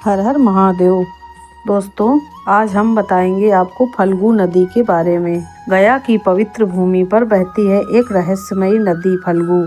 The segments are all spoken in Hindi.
हर हर महादेव। दोस्तों, आज हम बताएंगे आपको फल्गु नदी के बारे में। गया की पवित्र भूमि पर बहती है एक रहस्यमयी नदी फल्गु।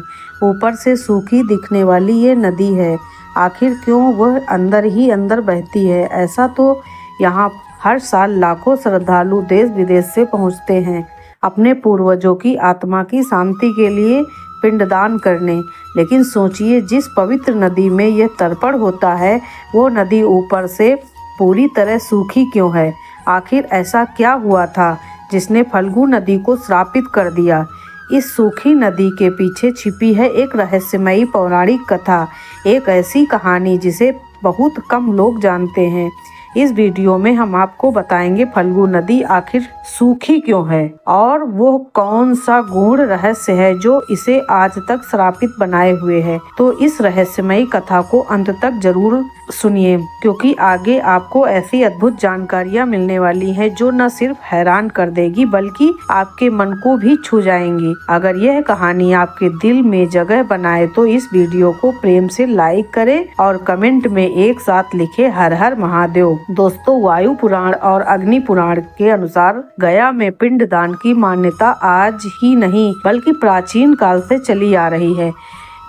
ऊपर से सूखी दिखने वाली ये नदी है, आखिर क्यों वह अंदर ही अंदर बहती है? ऐसा तो यहाँ हर साल लाखों श्रद्धालु देश विदेश से पहुँचते हैं अपने पूर्वजों की आत्मा की शांति के लिए पिंडदान करने। लेकिन सोचिए, जिस पवित्र नदी में यह तर्पण होता है, वो नदी ऊपर से पूरी तरह सूखी क्यों है? आखिर ऐसा क्या हुआ था जिसने फल्गु नदी को श्रापित कर दिया? इस सूखी नदी के पीछे छिपी है एक रहस्यमयी पौराणिक कथा, एक ऐसी कहानी जिसे बहुत कम लोग जानते हैं। इस वीडियो में हम आपको बताएंगे फल्गु नदी आखिर सूखी क्यों है और वो कौन सा गूढ़ रहस्य है जो इसे आज तक श्रापित बनाए हुए है। तो इस रहस्यमयी कथा को अंत तक जरूर सुनिए, क्योंकि आगे आपको ऐसी अद्भुत जानकारियां मिलने वाली हैं जो न सिर्फ हैरान कर देगी बल्कि आपके मन को भी छू जाएंगी। अगर यह कहानी आपके दिल में जगह बनाए तो इस वीडियो को प्रेम से लाइक करें और कमेंट में एक साथ लिखे हर हर महादेव। दोस्तों, वायु पुराण और अग्नि पुराण के अनुसार गया में पिंडदान की मान्यता आज ही नहीं बल्कि प्राचीन काल से चली आ रही है।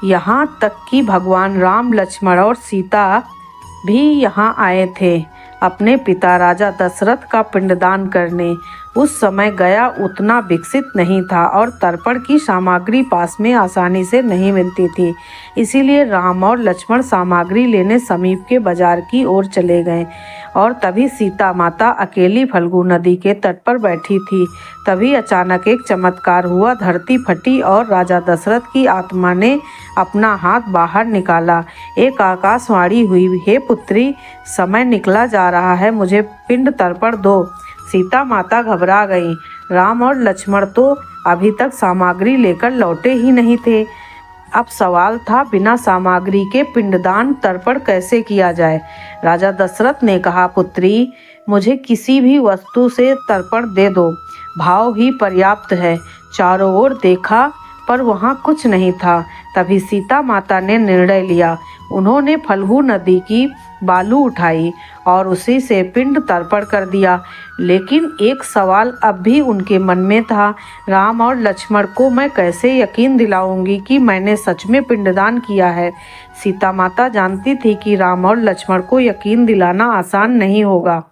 यहाँ तक कि भगवान राम, लक्ष्मण और सीता भी यहाँ आए थे अपने पिता राजा दशरथ का पिंडदान करने। उस समय गया उतना विकसित नहीं था और तर्पण की सामग्री पास में आसानी से नहीं मिलती थी। इसीलिए राम और लक्ष्मण सामग्री लेने समीप के बाजार की ओर चले गए और तभी सीता माता अकेली फल्गु नदी के तट पर बैठी थी। तभी अचानक एक चमत्कार हुआ, धरती फटी और राजा दशरथ की आत्मा ने अपना हाथ बाहर निकाला। एक आकाशवाणी हुई, हे पुत्री, समय निकला जा रहा है, मुझे पिंड तर्पण दो। सीता माता घबरा गई। राम और लक्ष्मण तो अभी तक सामग्री लेकर लौटे ही नहीं थे। अब सवाल था, बिना सामग्री के पिंडदान तर्पण कैसे किया जाए? राजा दशरथ ने कहा, पुत्री, मुझे किसी भी वस्तु से तर्पण दे दो, भाव ही पर्याप्त है। चारों ओर देखा पर वहाँ कुछ नहीं था। तभी सीता माता ने निर्णय लिया। उन्होंने फल्गु नदी की बालू उठाई और उसी से पिंड तर्पण कर दिया। लेकिन एक सवाल अब भी उनके मन में था, राम और लक्ष्मण को मैं कैसे यकीन दिलाऊंगी कि मैंने सच में पिंडदान किया है? सीता माता जानती थी कि राम और लक्ष्मण को यकीन दिलाना आसान नहीं होगा।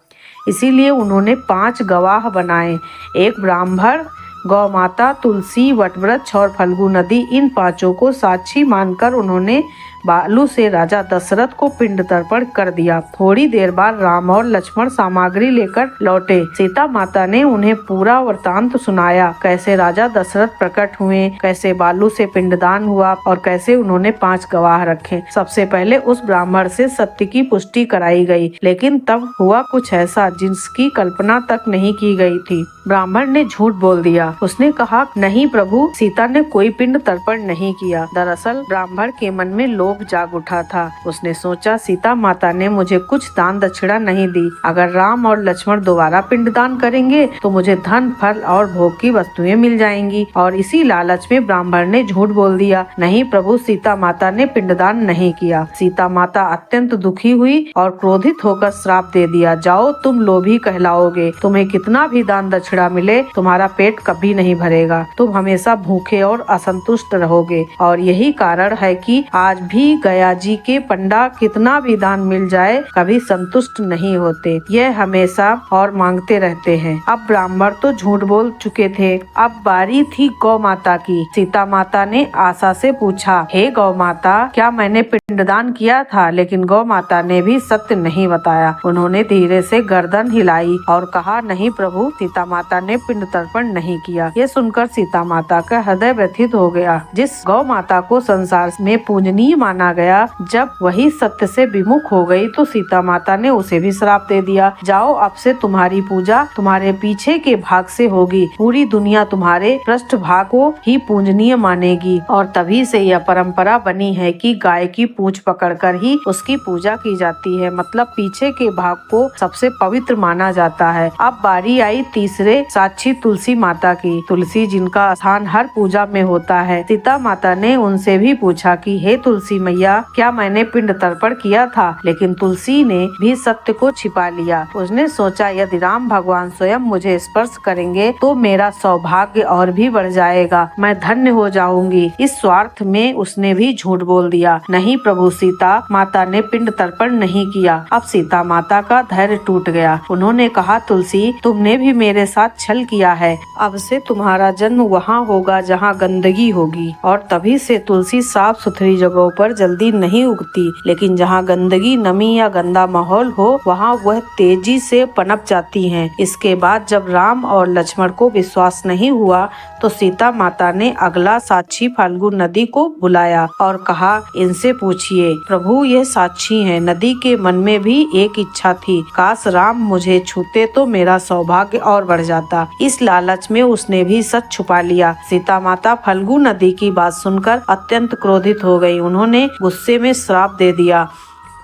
इसीलिए उन्होंने 5 गवाह बनाए, एक ब्राह्मण, गौ माता, तुलसी, वटवृक्ष और फल्गु नदी। इन 5 को साक्षी मानकर उन्होंने बालू से राजा दशरथ को पिंड तर्पण कर दिया। थोड़ी देर बाद राम और लक्ष्मण सामग्री लेकर लौटे। सीता माता ने उन्हें पूरा वृतांत सुनाया, कैसे राजा दशरथ प्रकट हुए, कैसे बालू से पिंडदान हुआ और कैसे उन्होंने 5 गवाह रखे। सबसे पहले उस ब्राह्मण से सत्य की पुष्टि कराई गई, लेकिन तब हुआ कुछ ऐसा जिसकी कल्पना तक नहीं की गई थी। ब्राह्मण ने झूठ बोल दिया। उसने कहा, नहीं प्रभु, सीता ने कोई पिंड तर्पण नहीं किया। दरअसल ब्राह्मण के मन में लोभ जाग उठा था। उसने सोचा, सीता माता ने मुझे कुछ दान दक्षिणा नहीं दी, अगर राम और लक्ष्मण दोबारा पिंडदान करेंगे तो मुझे धन, फल और भोग की वस्तुएं मिल जाएंगी। और इसी लालच में ब्राह्मण ने झूठ बोल दिया, नहीं प्रभु, सीता माता ने पिंडदान नहीं किया। सीता माता अत्यंत दुखी हुई और क्रोधित होकर श्राप दे दिया, जाओ, तुम लोभी कहलाओगे, तुम्हें कितना भी दान दक्षिणा मिले तुम्हारा पेट कभी नहीं भरेगा, तुम हमेशा भूखे और असंतुष्ट रहोगे। और यही कारण है कि आज भी गया जी के पंडा कितना भी दान मिल जाए कभी संतुष्ट नहीं होते, यह हमेशा और मांगते रहते हैं। अब ब्राह्मण तो झूठ बोल चुके थे, अब बारी थी गौ माता की। सीता माता ने आशा से पूछा, हे गौ माता, क्या मैंने पिंडदान किया था? लेकिन गौ माता ने भी सत्य नहीं बताया। उन्होंने धीरे से गर्दन हिलाई और कहा, नहीं प्रभु, सीता माता ने पिंड तर्पण नहीं किया। ये सुनकर सीता माता का हृदय व्यथित हो गया। जिस गौ माता को संसार में पूजनीय माना गया, जब वही सत्य से विमुख हो गई तो सीता माता ने उसे भी श्राप दे दिया, जाओ, अब से तुम्हारी पूजा तुम्हारे पीछे के भाग से होगी, पूरी दुनिया तुम्हारे पृष्ठ भाग को ही पूजनीय मानेगी। और तभी से यह परंपरा बनी है कि गाय की पूंछ पकड़कर ही उसकी पूजा की जाती है, मतलब पीछे के भाग को सबसे पवित्र माना जाता है। अब बारी आई तीसरे साक्षी तुलसी माता की। तुलसी जिनका स्थान हर पूजा में होता है। सीता माता ने उनसे भी पूछा कि हे तुलसी मैया, क्या मैंने पिंड तर्पण किया था? लेकिन तुलसी ने भी सत्य को छिपा लिया। उसने सोचा यदि राम भगवान स्वयं मुझे स्पर्श करेंगे तो मेरा सौभाग्य और भी बढ़ जाएगा, मैं धन्य हो जाऊंगी। इस स्वार्थ में उसने भी झूठ बोल दिया। नहीं प्रभु, सीता माता ने पिंड तर्पण नहीं किया। अब सीता माता का धैर्य टूट गया। उन्होंने कहा, तुलसी तुमने भी मेरे साथ छल किया है। अब से तुम्हारा जन्म वहाँ होगा जहाँ गंदगी होगी। और तभी से तुलसी साफ सुथरी जगहों पर जल्दी नहीं उगती, लेकिन जहाँ गंदगी, नमी या गंदा माहौल हो वहाँ वह तेजी से पनप जाती हैं। इसके बाद जब राम और लक्ष्मण को विश्वास नहीं हुआ तो सीता माता ने अगला साक्षी फाल्गु नदी को बुलाया और कहा, इनसे पूछिए। प्रभु ये साक्षी हैं। नदी के मन में भी एक इच्छा थी, काश राम मुझे छूते तो मेरा सौभाग्य और बढ़ जाता। इस लालच में उसने भी सच छुपा लिया। सीता माता फाल्गु नदी की बात सुनकर अत्यंत क्रोधित हो गई। उन्होंने गुस्से में श्राप दे दिया,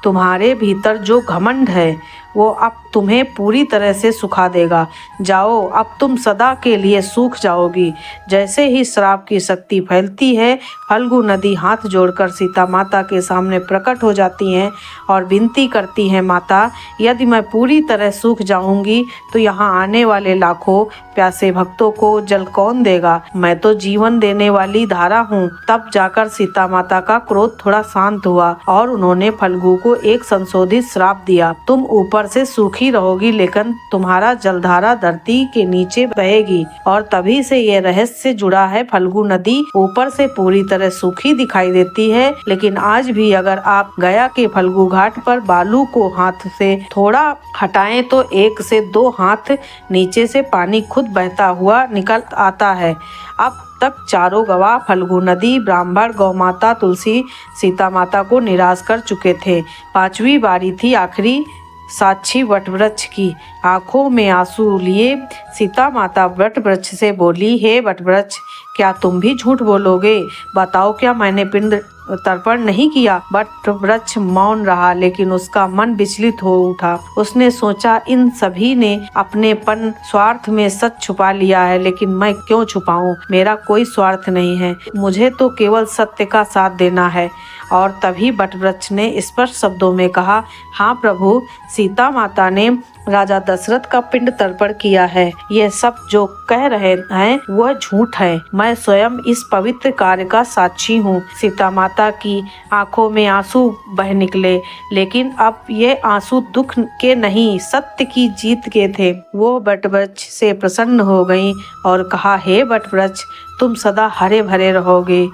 तुम्हारे भीतर जो घमंड है वो अब तुम्हें पूरी तरह से सुखा देगा। जाओ, अब तुम सदा के लिए सूख जाओगी। जैसे ही श्राप की शक्ति फैलती है, फाल्गु नदी हाथ जोड़कर सीता माता के सामने प्रकट हो जाती हैं और विनती करती हैं, माता यदि मैं पूरी तरह सूख जाऊंगी तो यहाँ आने वाले लाखों प्यासे भक्तों को जल कौन देगा? मैं तो जीवन देने वाली धारा हूँ। तब जाकर सीता माता का क्रोध थोड़ा शांत हुआ और उन्होंने फाल्गु को एक संशोधित श्राप दिया। तुम ऊपर से सूखी रहोगी, लेकिन तुम्हारा जलधारा धरती के नीचे बहेगी। और तभी से ये रहस्य जुड़ा है। फाल्गु नदी ऊपर से पूरी तरह सूखी दिखाई देती है, लेकिन आज भी अगर आप गया के फाल्गु घाट पर बालू को हाथ से थोड़ा हटाएं तो 1 से 2 हाथ नीचे से पानी खुद बहता हुआ निकल आता है। अब तक चारों गवाह फाल्गु नदी, ब्राह्मण, गौमाता, तुलसी, सीता माता को निराश कर चुके थे। 5वीं बारी थी आखिरी साक्षी वटवृक्ष की। आंखों में आंसू लिए सीता माता वटवृक्ष से बोली, हे वटवृक्ष, क्या तुम भी झूठ बोलोगे? बताओ, क्या मैंने पिंड तर्पण नहीं किया? वटवृक्ष मौन रहा, लेकिन उसका मन विचलित हो उठा। उसने सोचा, इन सभी ने अपनेपन स्वार्थ में सच छुपा लिया है, लेकिन मैं क्यों छुपाऊं? मेरा कोई स्वार्थ नहीं है, मुझे तो केवल सत्य का साथ देना है। और तभी वटवृक्ष ने स्पष्ट शब्दों में कहा, हाँ प्रभु, सीता माता ने राजा दशरथ का पिंड तर्पण किया है। यह सब जो कह रहे हैं वह झूठ है। मैं स्वयं इस पवित्र कार्य का साक्षी हूँ। सीता माता की आंखों में आंसू बह निकले, लेकिन अब ये आंसू दुख के नहीं, सत्य की जीत के थे। वो वटवृक्ष से प्रसन्न हो गईं और कहा, हे वटवृक्ष, तुम सदा हरे भरे रहोगे।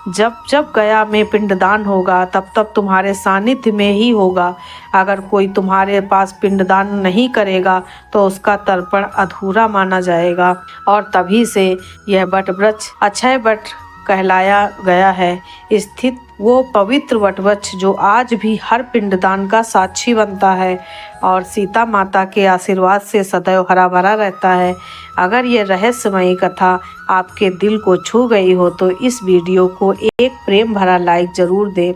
जब जब गया में पिंडदान होगा तब तब तुम्हारे सानिध्य में ही होगा। अगर कोई तुम्हारे पास पिंडदान नहीं करेगा तो उसका तर्पण अधूरा माना जाएगा। और तभी से यह वटवृक्ष अक्षय वट कहलाया गया है। स्थित वो पवित्र वटवृक्ष जो आज भी हर पिंडदान का साक्षी बनता है और सीता माता के आशीर्वाद से सदैव हरा भरा रहता है। अगर ये रहस्यमयी कथा आपके दिल को छू गई हो तो इस वीडियो को एक प्रेम भरा लाइक जरूर दें।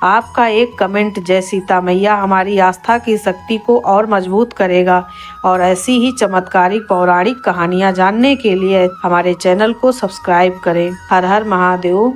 आपका एक कमेंट जय सीता मैया हमारी आस्था की शक्ति को और मजबूत करेगा। और ऐसी ही चमत्कारिक पौराणिक कहानियाँ जानने के लिए हमारे चैनल को सब्सक्राइब करें। हर हर महादेव।